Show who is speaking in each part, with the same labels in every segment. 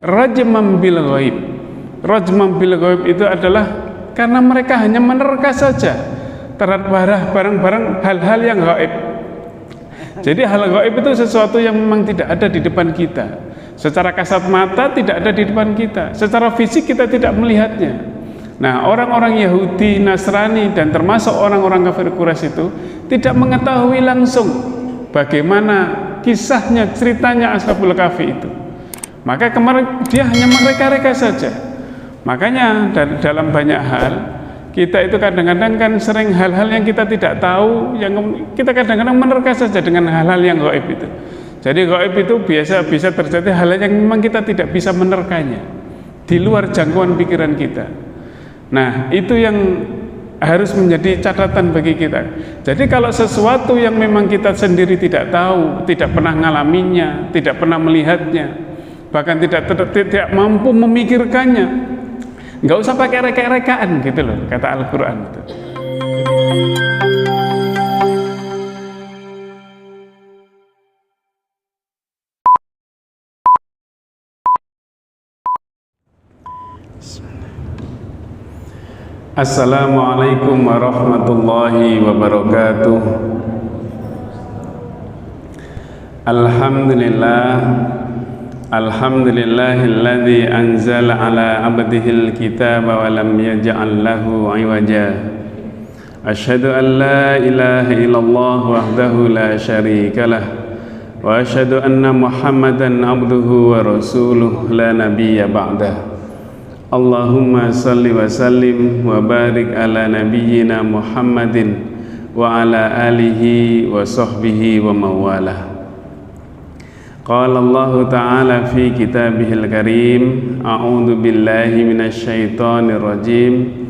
Speaker 1: Rajman bil ghaib. Rajman bil ghaib itu adalah karena mereka hanya menerka saja terhadap barang-barang hal-hal yang gaib. Jadi hal gaib itu sesuatu yang memang tidak ada di depan kita. Secara kasat mata tidak ada di depan kita. Secara fisik kita tidak melihatnya. Nah, orang-orang Yahudi, Nasrani, dan termasuk orang-orang kafir Quraisy itu tidak mengetahui langsung bagaimana kisahnya, ceritanya Ashabul Kahfi itu. Maka kemarin dia hanya mereka-reka saja. Makanya dalam banyak hal kita itu kadang-kadang kan sering hal-hal yang kita tidak tahu, yang kita kadang-kadang menerka saja dengan hal-hal yang gaib itu. Jadi gaib itu biasa bisa terjadi hal yang memang kita tidak bisa menerkanya, di luar jangkauan pikiran kita. Nah, itu yang harus menjadi catatan bagi kita. Jadi kalau sesuatu yang memang kita sendiri tidak tahu, tidak pernah mengalaminya, tidak pernah melihatnya, bahkan tidak mampu memikirkannya, nggak usah pakai reka-rekaan gitu loh, kata Al-Quran itu. Assalamualaikum warahmatullahi wabarakatuh. Alhamdulillahilladzi anzala ala abdihil kitaba wa lam yaj'al lahu 'iwaja. Asyhadu an la ilaha illallah wahdahu la syarikalah wa asyhadu anna Muhammadan abduhu wa rasuluh la nabiyya ba'dah. Allahumma salli wa sallim wa barik ala nabiyyina Muhammadin wa ala alihi wa sahbihi wa mawalah. Qala Allah ta'ala fi kitabihil karim, a'udzu billahi minasy syaithanir rajim.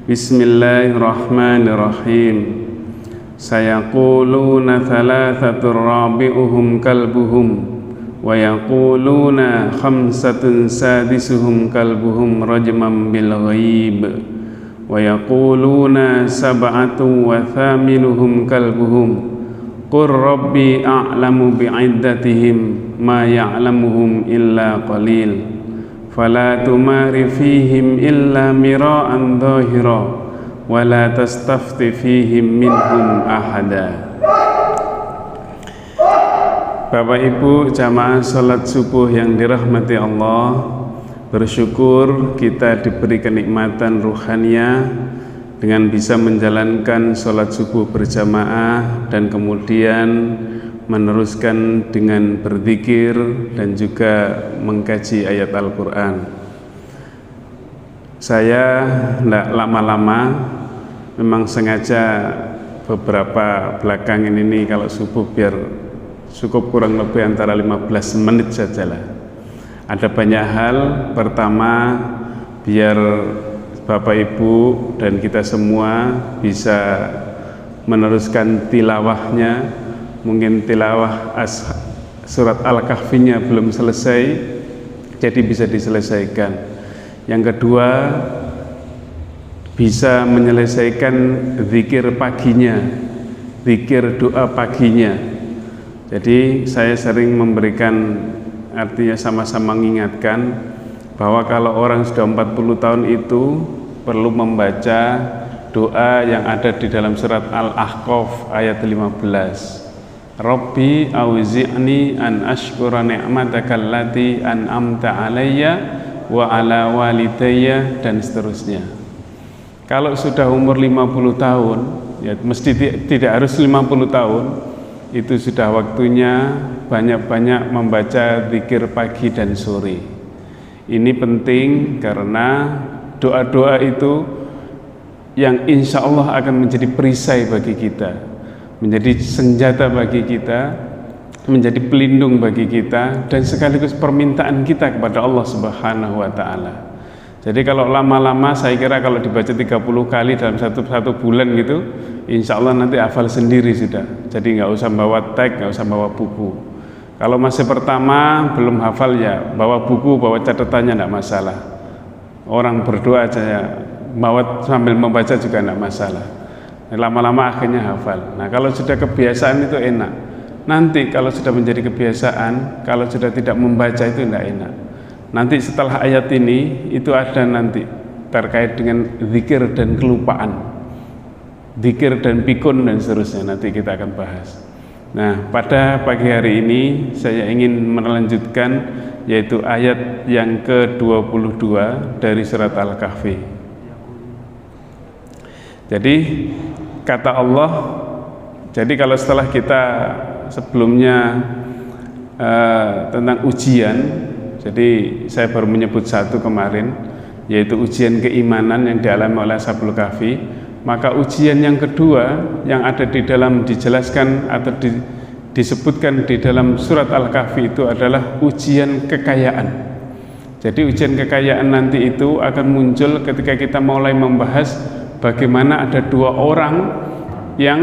Speaker 1: Bismillahirrahmanirrahim. Sayaquluna thalathatur rabi'uhum kalbuhum wa yaquluna khamsatun sadisuhum kalbuhum rajman bil ghaib wa yaquluna sab'atun wa thaminuhum kalbuhum qur rabbi a'lamu bi'iddatihim ma ya'lamuhum illa qalil fala tumari fihim illa mira'an dhahira wa la tastafti fihim minhum ahada. Bapak Ibu jamaah salat subuh yang dirahmati Allah, bersyukur kita diberi kenikmatan ruhaniyah dengan bisa menjalankan salat subuh berjamaah dan kemudian meneruskan dengan berzikir dan juga mengkaji ayat Al-Quran. Saya tidak lama-lama, memang sengaja beberapa belakangan ini kalau subuh biar cukup kurang lebih antara 15 menit sajalah. Ada banyak hal. Pertama, biar Bapak Ibu dan kita semua bisa meneruskan tilawahnya. Mungkin tilawah surat Al-Kahfinya belum selesai, jadi bisa diselesaikan. Yang kedua, bisa menyelesaikan zikir paginya, zikir doa paginya. Jadi saya sering memberikan, artinya sama-sama mengingatkan bahwa kalau orang sudah 40 tahun itu perlu membaca doa yang ada di dalam surat Al-Ahqaf ayat 15. Rabbi auzi'ni an ashkura ni'mataka allati an'amta alayya wa ala walidayya, dan seterusnya. Kalau sudah umur 50 tahun, ya mesti tidak harus 50 tahun, itu sudah waktunya banyak-banyak membaca zikir pagi dan sore. Ini penting karena doa-doa itu yang insya Allah akan menjadi perisai bagi kita, menjadi senjata bagi kita, menjadi pelindung bagi kita, dan sekaligus permintaan kita kepada Allah Subhanahu wa Ta'ala. Jadi kalau lama-lama, saya kira kalau dibaca 30 kali dalam satu bulan gitu, insya Allah nanti hafal sendiri sudah. Jadi nggak usah bawa teks, nggak usah bawa buku. Kalau masih pertama belum hafal, ya bawa buku, bawa catatannya nggak masalah. Orang berdoa aja ya, bawa sambil membaca juga nggak masalah. Lama-lama akhirnya hafal. Nah, kalau sudah kebiasaan itu enak. Nanti kalau sudah menjadi kebiasaan, kalau sudah tidak membaca itu tidak enak. Nanti setelah ayat ini itu ada nanti terkait dengan zikir dan kelupaan, zikir dan pikun dan seterusnya, nanti kita akan bahas. Nah, pada pagi hari ini saya ingin melanjutkan yaitu ayat yang ke-22 dari surat Al-Kahfi. Jadi kata Allah, jadi kalau setelah kita sebelumnya tentang ujian, jadi saya baru menyebut satu kemarin, yaitu ujian keimanan yang dialami oleh Ashabul Kahfi. Maka ujian yang kedua yang ada di dalam dijelaskan atau disebutkan di dalam surat Al-Kahfi itu adalah ujian kekayaan. Jadi ujian kekayaan nanti itu akan muncul ketika kita mulai membahas bagaimana ada dua orang yang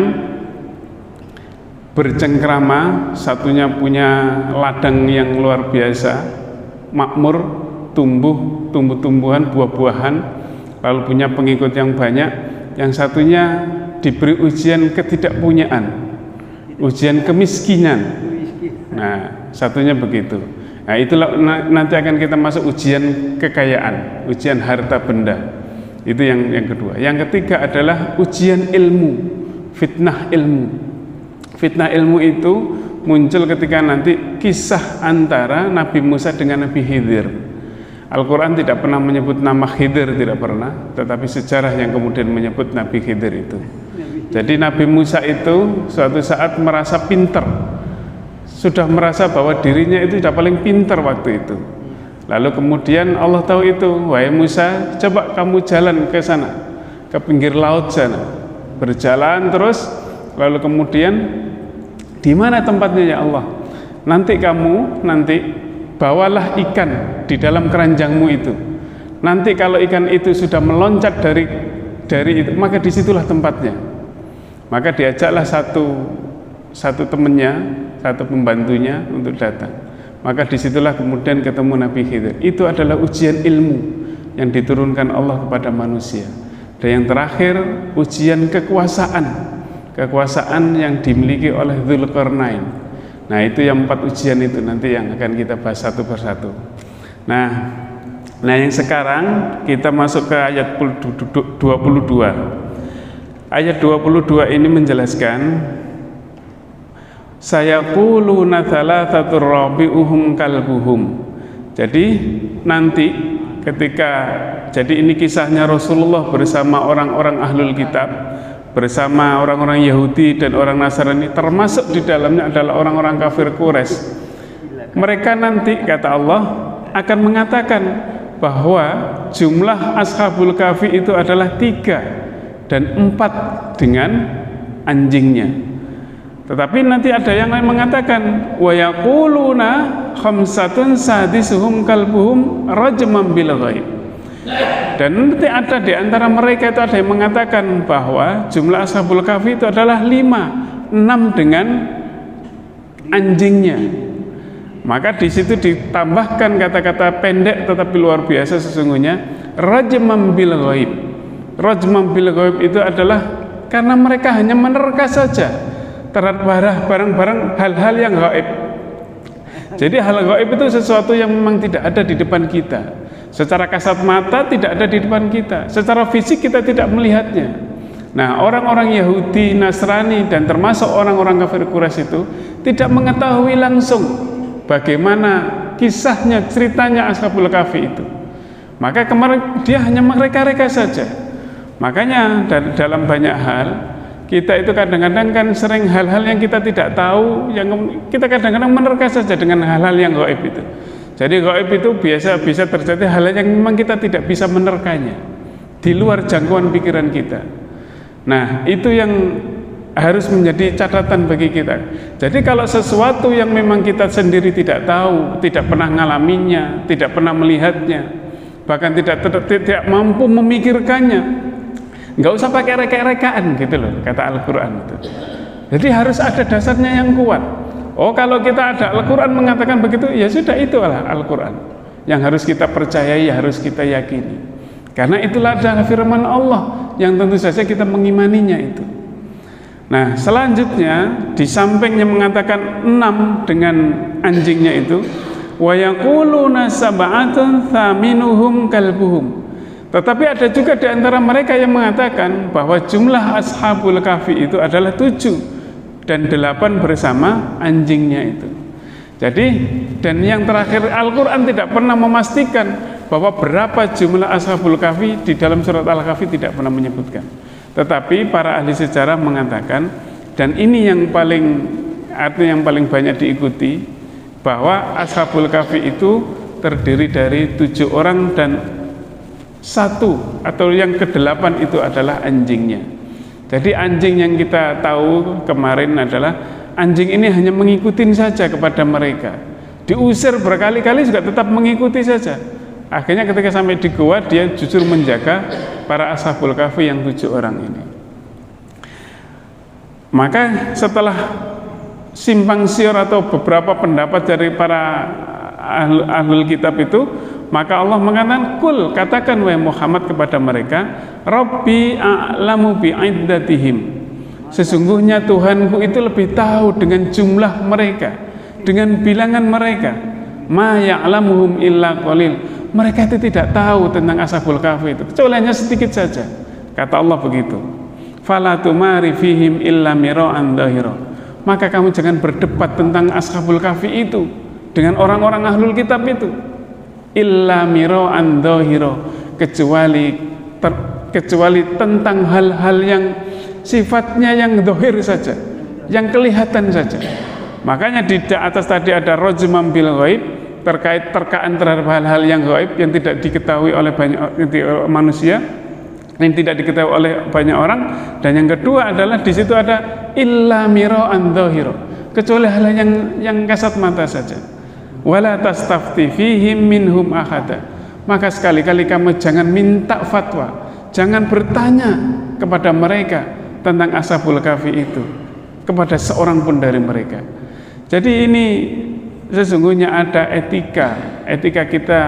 Speaker 1: bercengkrama, satunya punya ladang yang luar biasa, makmur, tumbuh-tumbuhan, buah-buahan, lalu punya pengikut yang banyak. Yang satunya diberi ujian ketidakpunyaan, ujian kemiskinan. Nah, satunya begitu. Nah, itulah nanti akan kita masuk ujian kekayaan, ujian harta benda. Itu yang kedua. Yang ketiga adalah ujian ilmu, fitnah ilmu. Fitnah ilmu itu muncul ketika nanti kisah antara Nabi Musa dengan Nabi Khidir. Al-Quran tidak pernah menyebut nama Khidir, tidak pernah, tetapi sejarah yang kemudian menyebut Nabi Khidir itu. Jadi Nabi Musa itu suatu saat merasa pinter, sudah merasa bahwa dirinya itu sudah paling pinter waktu itu. Lalu kemudian Allah tahu itu, wahai Musa, coba kamu jalan ke sana, ke pinggir laut sana, berjalan terus, lalu kemudian di mana tempatnya ya Allah? Nanti bawalah ikan di dalam keranjangmu itu. Nanti kalau ikan itu sudah meloncat dari itu, maka disitulah tempatnya. Maka diajaklah satu temannya, satu pembantunya untuk datang. Maka disitulah kemudian ketemu Nabi Khidir. Itu adalah ujian ilmu yang diturunkan Allah kepada manusia. Dan yang terakhir ujian kekuasaan yang dimiliki oleh Dzulqarnain. Nah, itu yang 4 ujian itu nanti yang akan kita bahas satu persatu. Nah yang sekarang kita masuk ke ayat 22. Ayat 22 ini menjelaskan sayaquluna thalathatur rabi'uhum kalbuhum. Jadi nanti jadi ini kisahnya Rasulullah bersama orang-orang ahlul kitab, bersama orang-orang Yahudi dan orang Nasrani, termasuk di dalamnya adalah orang-orang kafir Quraisy. Mereka nanti, kata Allah, akan mengatakan bahwa jumlah Ashabul Kahfi itu adalah 3 dan 4 dengan anjingnya. Tetapi nanti ada yang lain mengatakan wa yaquluna khamsatun sadisuhum kalbuhum rajman bil ghaib. Dan nanti ada di antara mereka itu ada yang mengatakan bahwa jumlah Ashabul Kahfi itu adalah 5, 6 dengan anjingnya. Maka di situ ditambahkan kata-kata pendek tetapi luar biasa sesungguhnya, rajman bil ghaib. Rajman bil ghaib itu adalah karena mereka hanya menerka saja terhadap barang-barang hal-hal yang gaib. Jadi hal gaib itu sesuatu yang memang tidak ada di depan kita. Secara kasat mata tidak ada di depan kita, secara fisik kita tidak melihatnya. Nah, orang-orang Yahudi, Nasrani dan termasuk orang-orang kafir Quraisy itu tidak mengetahui langsung bagaimana kisahnya, ceritanya Ashabul Kahfi itu. Maka kemarin dia hanya mereka-reka saja. Makanya dalam banyak hal kita itu kadang-kadang kan sering hal-hal yang kita tidak tahu, yang kita kadang-kadang menerka saja dengan hal-hal yang gaib itu. Jadi gaib itu bisa terjadi hal yang memang kita tidak bisa menerkanya, di luar jangkauan pikiran kita. Nah, itu yang harus menjadi catatan bagi kita. Jadi kalau sesuatu yang memang kita sendiri tidak tahu, tidak pernah ngalaminya, tidak pernah melihatnya, bahkan tidak mampu memikirkannya, nggak usah pakai reka-rekaan gitu loh, kata Al-Quran itu. Jadi harus ada dasarnya yang kuat. Oh, kalau kita ada Al-Quran mengatakan begitu, ya sudah, itulah Al-Quran yang harus kita percayai, harus kita yakini. Karena itulah adalah firman Allah yang tentu saja kita mengimaninya itu. Nah, selanjutnya di sampingnya mengatakan 6 dengan anjingnya itu, wa yaquluna sab'atun thaminuhum kalbuhum. Tetapi ada juga di antara mereka yang mengatakan bahwa jumlah ashabul kahfi itu adalah 7 dan 8 bersama anjingnya itu. Jadi, dan yang terakhir, Al-Quran tidak pernah memastikan bahwa berapa jumlah ashabul kahfi. Di dalam surat Al-Kahfi tidak pernah menyebutkan. Tetapi para ahli sejarah mengatakan, dan ini yang artinya yang paling banyak diikuti, bahwa ashabul kahfi itu terdiri dari 7 orang dan 1 atau yang ke-8 itu adalah anjingnya. Jadi anjing yang kita tahu kemarin adalah anjing ini hanya mengikuti saja kepada mereka, diusir berkali-kali juga tetap mengikuti saja. Akhirnya ketika sampai di gua, dia justru menjaga para ashabul kahfi yang 7 orang ini. Maka setelah simpang siur atau beberapa pendapat dari para ahlul kitab itu, maka Allah mengatakan, kul, katakan wahai Muhammad kepada mereka, Rabbi a'lamu bi'iddatihim, sesungguhnya Tuhanku itu lebih tahu dengan jumlah mereka, dengan bilangan mereka. Ma ya'lamuhum illa qalil, mereka itu tidak tahu tentang ashabul kahfi itu kecuali hanya sedikit saja. Kata Allah begitu. Fala tumari fihim illa mira'an dhahira, maka kamu jangan berdebat tentang ashabul kahfi itu dengan orang-orang ahlul kitab itu. Illa mira'an dhahira, kecuali tentang hal-hal yang sifatnya yang zahir saja, yang kelihatan saja. Makanya di atas tadi ada rajman bil ghaib, terkait terkaan terhadap hal-hal yang gaib yang tidak diketahui oleh banyak manusia, yang tidak diketahui oleh banyak orang. Dan yang kedua adalah di situ ada illa mira'an dhahira, kecuali hal yang kasat mata saja. Wala tastafti fihim minhum ahada, maka sekali-kali kamu jangan minta fatwa, jangan bertanya kepada mereka tentang ashabul kahfi itu kepada seorang pun dari mereka. Jadi ini sesungguhnya ada etika kita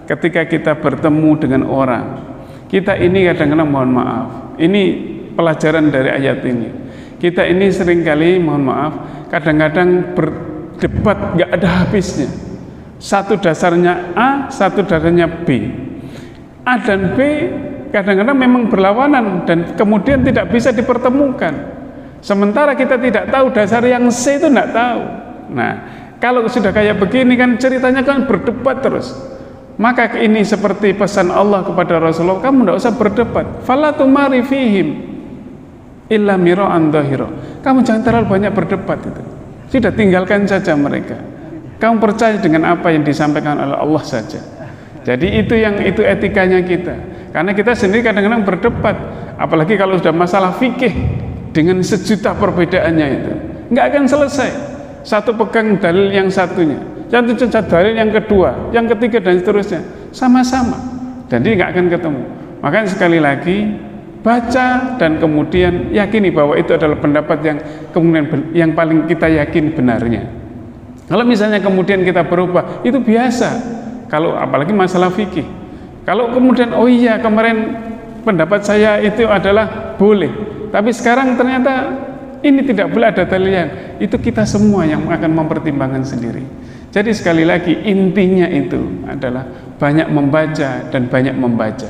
Speaker 1: ketika kita bertemu dengan orang. Kita ini kadang-kadang, mohon maaf, ini pelajaran dari ayat ini, kita ini seringkali, mohon maaf, kadang-kadang berdebat gak ada habisnya. Satu dasarnya A, satu dasarnya B. A dan B kadang-kadang memang berlawanan dan kemudian tidak bisa dipertemukan. Sementara kita tidak tahu dasar yang C itu tidak tahu. Nah, kalau sudah kayak begini kan ceritanya kan berdebat terus. Maka ini seperti pesan Allah kepada Rasulullah, kamu tidak usah berdebat. Fala tumari fihim illa mira'an dhahira. Kamu jangan terlalu banyak berdebat itu. Sudah tinggalkan saja mereka. Kamu percaya dengan apa yang disampaikan oleh Allah saja. Jadi itu etikanya kita. Karena kita sendiri kadang-kadang berdebat, apalagi kalau sudah masalah fikih dengan sejuta perbedaannya itu, nggak akan selesai. Satu pegang dalil yang satunya, yang dalil yang kedua, yang ketiga dan seterusnya, sama-sama. Jadi nggak akan ketemu. Makanya sekali lagi baca dan kemudian yakini bahwa itu adalah pendapat yang kemudian yang paling kita yakin benarnya. Kalau misalnya kemudian kita berubah, itu biasa. Kalau apalagi masalah fikih. Kalau kemudian oh iya kemarin pendapat saya itu adalah boleh, tapi sekarang ternyata ini tidak boleh, ada dalil yang itu, kita semua yang akan mempertimbangkan sendiri. Jadi sekali lagi intinya itu adalah banyak membaca dan banyak membaca.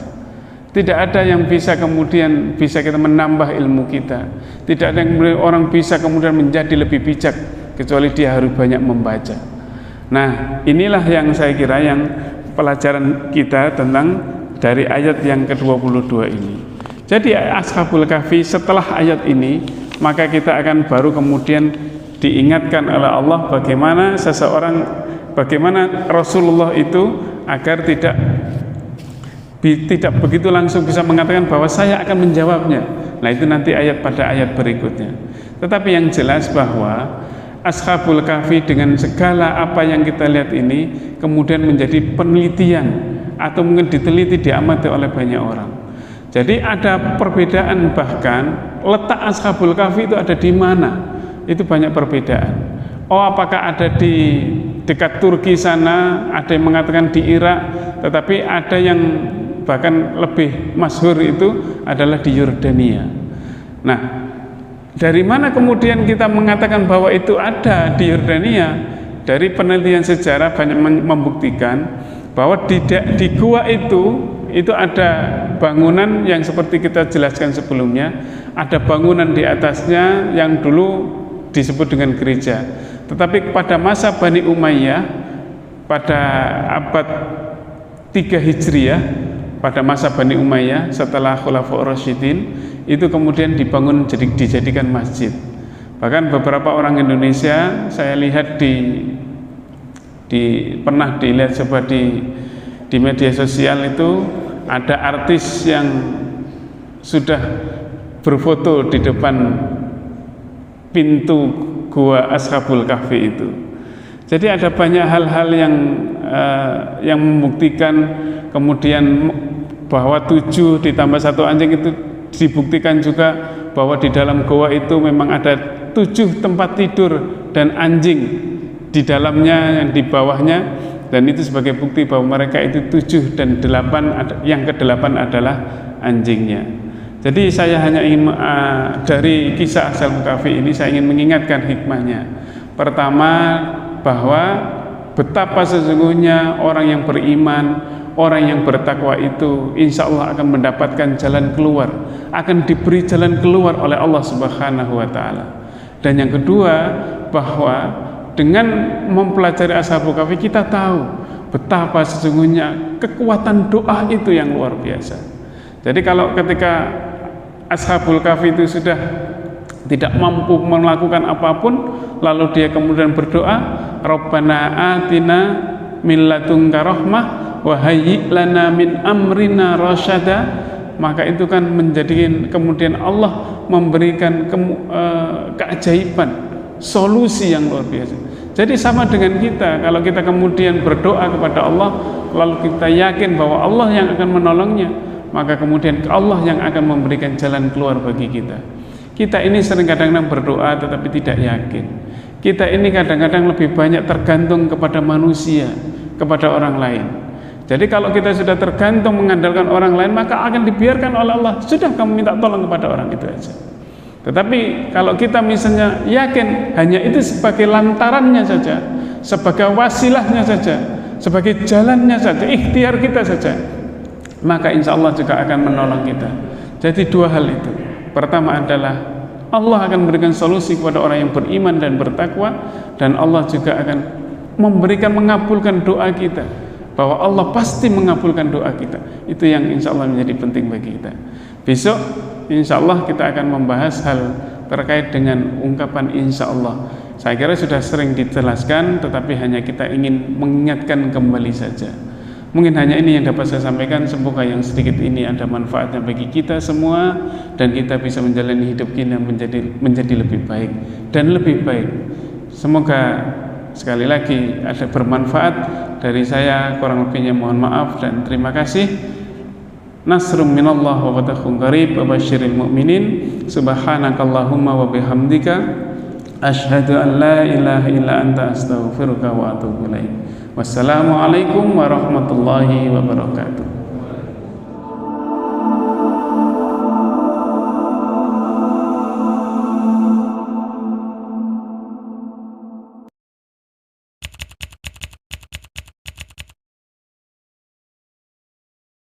Speaker 1: Tidak ada yang bisa kemudian bisa kita menambah ilmu kita. Tidak ada yang orang bisa kemudian menjadi lebih bijak kecuali dia harus banyak membaca. Nah, inilah yang saya kira yang pelajaran kita tentang dari ayat yang ke-22 ini. Jadi ashabul kahfi setelah ayat ini, maka kita akan baru kemudian diingatkan oleh Allah bagaimana Rasulullah itu agar tidak begitu langsung bisa mengatakan bahwa saya akan menjawabnya. Nah, itu nanti pada ayat berikutnya. Tetapi yang jelas bahwa ashabul kahfi dengan segala apa yang kita lihat ini kemudian menjadi penelitian atau mungkin diteliti, diamati oleh banyak orang. Jadi ada perbedaan, bahkan letak ashabul kahfi itu ada di mana, itu banyak perbedaan. Oh, apakah ada di dekat Turki sana, ada yang mengatakan di Irak, tetapi ada yang bahkan lebih masyhur itu adalah di Yordania. Nah, dari mana kemudian kita mengatakan bahwa itu ada di Yordania? dari penelitian sejarah banyak membuktikan bahwa di gua itu ada bangunan yang seperti kita jelaskan sebelumnya, ada bangunan di atasnya yang dulu disebut dengan gereja. Tetapi pada masa Bani Umayyah pada abad 3 Hijriah, pada masa Bani Umayyah setelah Khulafaur Rasyidin, itu kemudian dijadikan masjid. Bahkan beberapa orang Indonesia saya lihat pernah dilihat coba di media sosial itu ada artis yang sudah berfoto di depan pintu gua Ashabul Kahfi itu. Jadi ada banyak hal-hal yang membuktikan, kemudian bahwa 7 ditambah 1 anjing itu dibuktikan juga bahwa di dalam goa itu memang ada 7 tempat tidur dan anjing di dalamnya, yang di bawahnya, dan itu sebagai bukti bahwa mereka itu 7 dan 8, yang ke-8 adalah anjingnya. Jadi saya hanya ingin dari kisah Ashabul Kahfi ini saya ingin mengingatkan hikmahnya. Pertama, bahwa betapa sesungguhnya orang yang beriman, orang yang bertakwa itu insya Allah akan mendapatkan jalan keluar, akan diberi jalan keluar oleh Allah Subhanahu wa Ta'ala. Dan yang kedua, bahwa dengan mempelajari Ashabul Kahfi kita tahu betapa sesungguhnya kekuatan doa itu yang luar biasa. Jadi kalau ketika Ashabul Kahfi itu sudah tidak mampu melakukan apapun, lalu dia kemudian berdoa, Rabbana atina min ladunka rahmah wa hayyi' lana min amrina rasyada, maka itu kan menjadikan kemudian Allah memberikan keajaiban, solusi yang luar biasa. Jadi sama dengan kita, kalau kita kemudian berdoa kepada Allah, lalu kita yakin bahwa Allah yang akan menolongnya, maka kemudian Allah yang akan memberikan jalan keluar bagi kita. Kita ini sering kadang-kadang berdoa tetapi tidak yakin. Kita ini kadang-kadang lebih banyak tergantung kepada manusia, kepada orang lain. Jadi kalau kita sudah tergantung mengandalkan orang lain, maka akan dibiarkan oleh Allah. Sudah, kamu minta tolong kepada orang itu aja. Tetapi kalau kita misalnya yakin hanya itu sebagai lantarannya saja, sebagai wasilahnya saja, sebagai jalannya saja, ikhtiar kita saja, maka insya Allah juga akan menolong kita. Jadi 2 hal itu. Pertama adalah Allah akan memberikan solusi kepada orang yang beriman dan bertakwa, dan Allah juga akan mengabulkan doa kita, bahwa Allah pasti mengabulkan doa kita. Itu yang insya Allah menjadi penting bagi kita. Besok insya Allah kita akan membahas hal terkait dengan ungkapan insya Allah. Saya kira sudah sering dijelaskan, tetapi hanya kita ingin mengingatkan kembali saja. Mungkin hanya ini yang dapat saya sampaikan. Semoga yang sedikit ini ada manfaatnya bagi kita semua, dan kita bisa menjalani hidup kita menjadi lebih baik dan lebih baik. Semoga sekali lagi ada bermanfaat. Dari saya kurang lebihnya mohon maaf dan terima kasih. Nasrum minallah wa fathun qarib wa basyiril mu'minin. Subhanakallahumma wa bihamdika asyhadu an la ilaha illa anta astaghfiruka wa atubu ilaik. Wassalamualaikum warahmatullahi wabarakatuh.